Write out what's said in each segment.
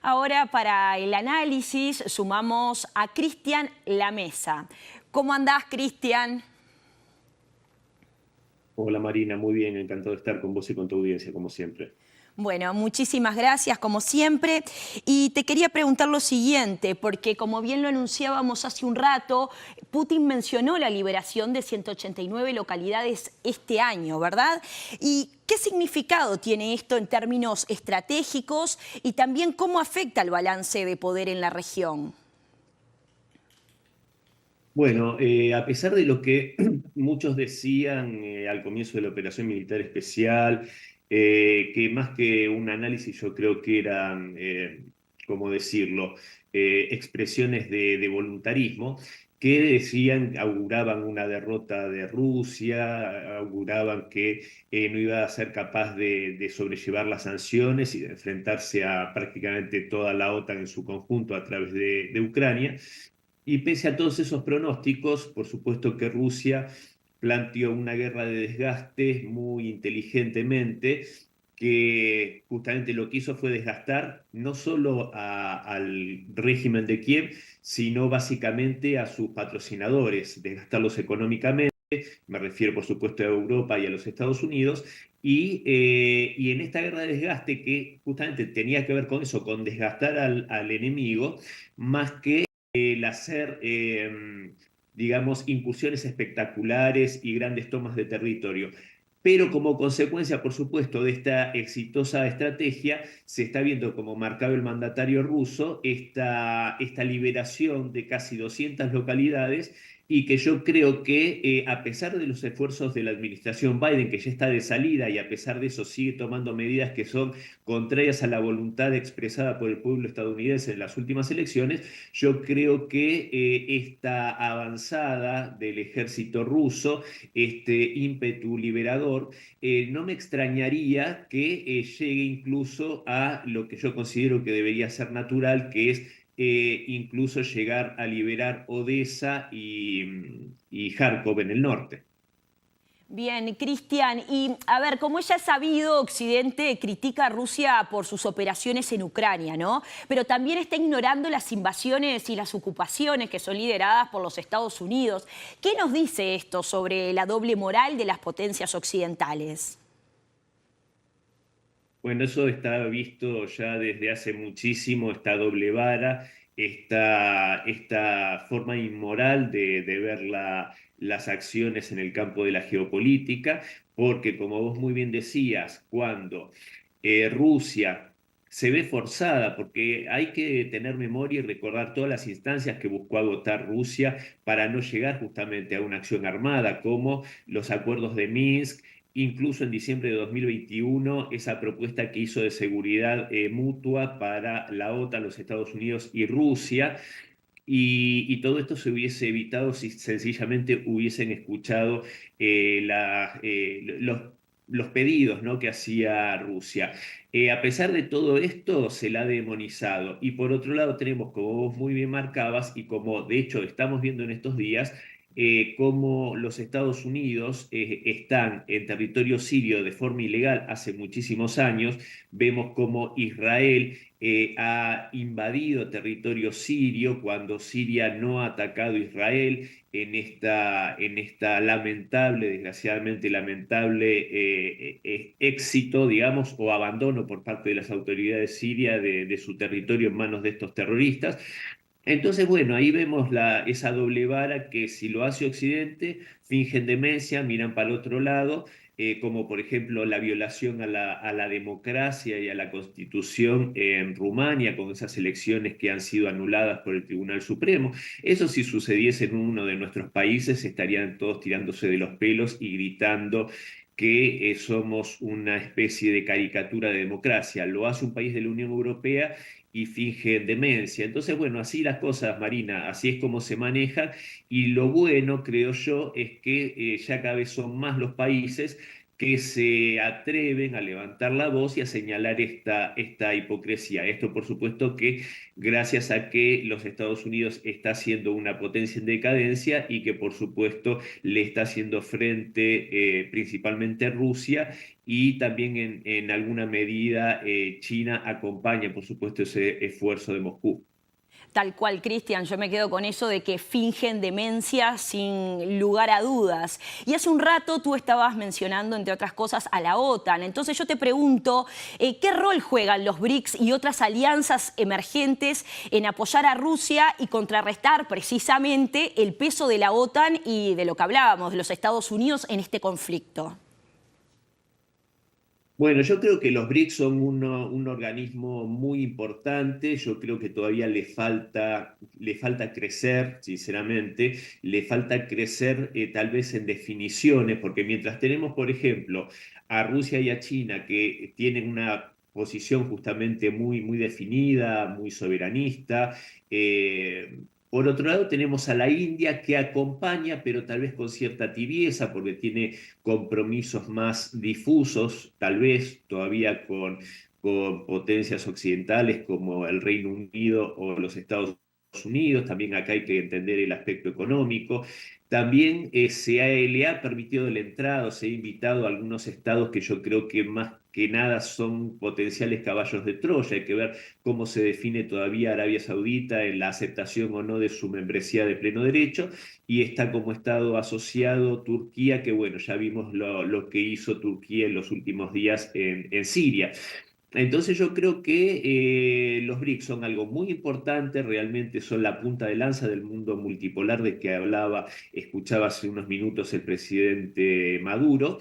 Ahora para el análisis sumamos a Cristian Lamesa. ¿Cómo andás, Cristian? Hola Marina, muy bien, encantado de estar con vos y con tu audiencia, como siempre. Bueno, muchísimas gracias como siempre. Y te quería preguntar lo siguiente, porque como bien lo anunciábamos hace un rato, Putin mencionó la liberación de 189 localidades este año, ¿verdad? ¿Y qué significado tiene esto en términos estratégicos y también cómo afecta el balance de poder en la región? Bueno, a pesar de lo que muchos decían al comienzo de la operación militar especial, que más que un análisis yo creo que eran, ¿cómo decirlo?, expresiones de voluntarismo, que decían, auguraban una derrota de Rusia, auguraban que no iba a ser capaz de sobrellevar las sanciones y de enfrentarse a prácticamente toda la OTAN en su conjunto a través de Ucrania. Y pese a todos esos pronósticos, por supuesto que Rusia planteó una guerra de desgaste muy inteligentemente, que justamente lo que hizo fue desgastar no solo al régimen de Kiev, sino básicamente a sus patrocinadores, desgastarlos económicamente. Me refiero, por supuesto, a Europa y a los Estados Unidos. Y en esta guerra de desgaste, que justamente tenía que ver con eso, con desgastar al enemigo, más que el hacer, digamos, incursiones espectaculares y grandes tomas de territorio. Pero como consecuencia, por supuesto, de esta exitosa estrategia, se está viendo, como marcaba el mandatario ruso, esta liberación de casi 200 localidades, y que yo creo que a pesar de los esfuerzos de la administración Biden, que ya está de salida, y a pesar de eso sigue tomando medidas que son contrarias a la voluntad expresada por el pueblo estadounidense en las últimas elecciones, yo creo que esta avanzada del ejército ruso, este ímpetu liberador, no me extrañaría que llegue incluso a lo que yo considero que debería ser natural, que es incluso llegar a liberar Odessa y Kharkov en el norte. Bien, Cristian, y a ver, como ya es sabido, Occidente critica a Rusia por sus operaciones en Ucrania, ¿no? Pero también está ignorando las invasiones y las ocupaciones que son lideradas por los Estados Unidos. ¿Qué nos dice esto sobre la doble moral de las potencias occidentales? Bueno, eso está visto ya desde hace muchísimo, esta doble vara, esta forma inmoral de ver las acciones en el campo de la geopolítica, porque como vos muy bien decías, cuando Rusia se ve forzada, porque hay que tener memoria y recordar todas las instancias que buscó agotar Rusia para no llegar justamente a una acción armada, como los acuerdos de Minsk. Incluso en diciembre de 2021, esa propuesta que hizo de seguridad mutua para la OTAN, los Estados Unidos y Rusia, y todo esto se hubiese evitado si sencillamente hubiesen escuchado los pedidos, ¿no?, que hacía Rusia. A pesar de todo esto, se la ha demonizado. Y por otro lado tenemos, como vos muy bien marcabas, y como de hecho estamos viendo en estos días, cómo los Estados Unidos están en territorio sirio de forma ilegal hace muchísimos años. Vemos cómo Israel ha invadido territorio sirio cuando Siria no ha atacado a Israel en esta lamentable, desgraciadamente lamentable éxito, digamos, o abandono por parte de las autoridades sirias de su territorio en manos de estos terroristas. Entonces, bueno, ahí vemos esa doble vara que si lo hace Occidente, fingen demencia, miran para el otro lado, como por ejemplo la violación a la democracia y a la Constitución en Rumania, con esas elecciones que han sido anuladas por el Tribunal Supremo. Eso si sucediese en uno de nuestros países, estarían todos tirándose de los pelos y gritando que somos una especie de caricatura de democracia. Lo hace un país de la Unión Europea y fingen demencia. Entonces, bueno, así las cosas, Marina, así es como se manejan. Y lo bueno, creo yo, es que ya cada vez son más los países que se atreven a levantar la voz y a señalar esta hipocresía. Esto, por supuesto, que gracias a que los Estados Unidos está siendo una potencia en decadencia y que, por supuesto, le está haciendo frente principalmente Rusia y también en alguna medida China acompaña, por supuesto, ese esfuerzo de Moscú. Tal cual, Cristian, yo me quedo con eso de que fingen demencia sin lugar a dudas. Y hace un rato tú estabas mencionando, entre otras cosas, a la OTAN. Entonces yo te pregunto, ¿qué rol juegan los BRICS y otras alianzas emergentes en apoyar a Rusia y contrarrestar precisamente el peso de la OTAN y de lo que hablábamos, de los Estados Unidos en este conflicto? Bueno, yo creo que los BRICS son un organismo muy importante, yo creo que todavía le falta crecer, sinceramente, le falta crecer tal vez en definiciones, porque mientras tenemos, por ejemplo, a Rusia y a China que tienen una posición justamente muy definida, muy soberanista, por otro lado, tenemos a la India que acompaña, pero tal vez con cierta tibieza, porque tiene compromisos más difusos, tal vez todavía con potencias occidentales como el Reino Unido o los Estados Unidos. También acá hay que entender el aspecto económico. También le ha permitido la entrada, o se ha invitado a algunos estados que yo creo que más que nada son potenciales caballos de Troya. Hay que ver cómo se define todavía Arabia Saudita en la aceptación o no de su membresía de pleno derecho, y está como estado asociado Turquía, que bueno, ya vimos lo que hizo Turquía en los últimos días en Siria. Entonces yo creo que los BRICS son algo muy importante, realmente son la punta de lanza del mundo multipolar de que escuchaba hace unos minutos el presidente Maduro,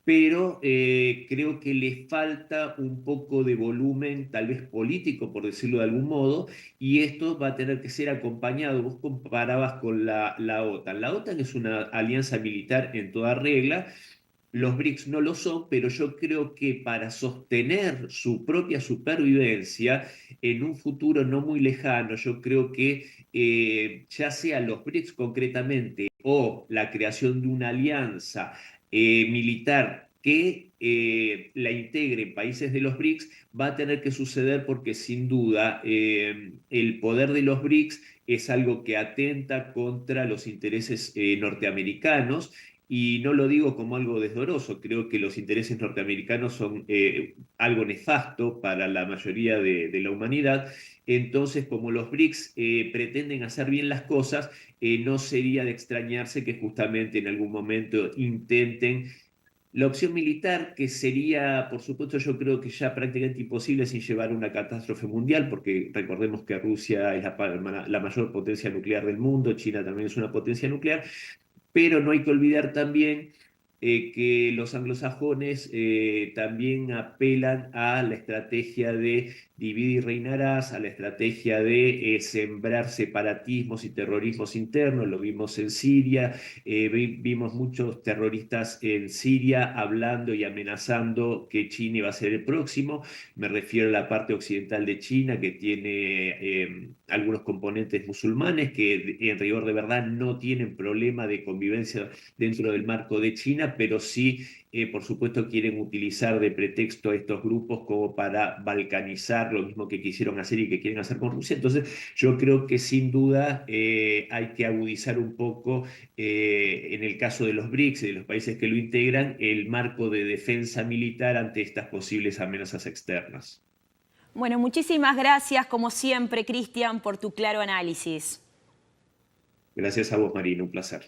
pero creo que le falta un poco de volumen, tal vez político, por decirlo de algún modo, y esto va a tener que ser acompañado. Vos comparabas con la OTAN. La OTAN es una alianza militar en toda regla. Los BRICS no lo son, pero yo creo que para sostener su propia supervivencia en un futuro no muy lejano, yo creo que ya sea los BRICS concretamente o la creación de una alianza militar que la integre en países de los BRICS, va a tener que suceder porque sin duda el poder de los BRICS es algo que atenta contra los intereses norteamericanos. Y no lo digo como algo desdoroso, creo que los intereses norteamericanos son algo nefasto para la mayoría de la humanidad. Entonces, como los BRICS pretenden hacer bien las cosas, no sería de extrañarse que justamente en algún momento intenten la opción militar, que sería, por supuesto, yo creo que ya prácticamente imposible sin llevar a una catástrofe mundial, porque recordemos que Rusia es la mayor potencia nuclear del mundo, China también es una potencia nuclear, pero no hay que olvidar también que los anglosajones también apelan a la estrategia de dividir y reinarás, a la estrategia de sembrar separatismos y terrorismos internos. Lo vimos en Siria, vimos muchos terroristas en Siria hablando y amenazando que China iba a ser el próximo. Me refiero a la parte occidental de China, que tiene algunos componentes musulmanes que en rigor de verdad no tienen problema de convivencia dentro del marco de China, pero sí, por supuesto, quieren utilizar de pretexto a estos grupos como para balcanizar lo mismo que quisieron hacer y que quieren hacer con Rusia. Entonces, yo creo que sin duda hay que agudizar un poco, en el caso de los BRICS y de los países que lo integran, el marco de defensa militar ante estas posibles amenazas externas. Bueno, muchísimas gracias, como siempre, Cristian, por tu claro análisis. Gracias a vos, Marina, un placer.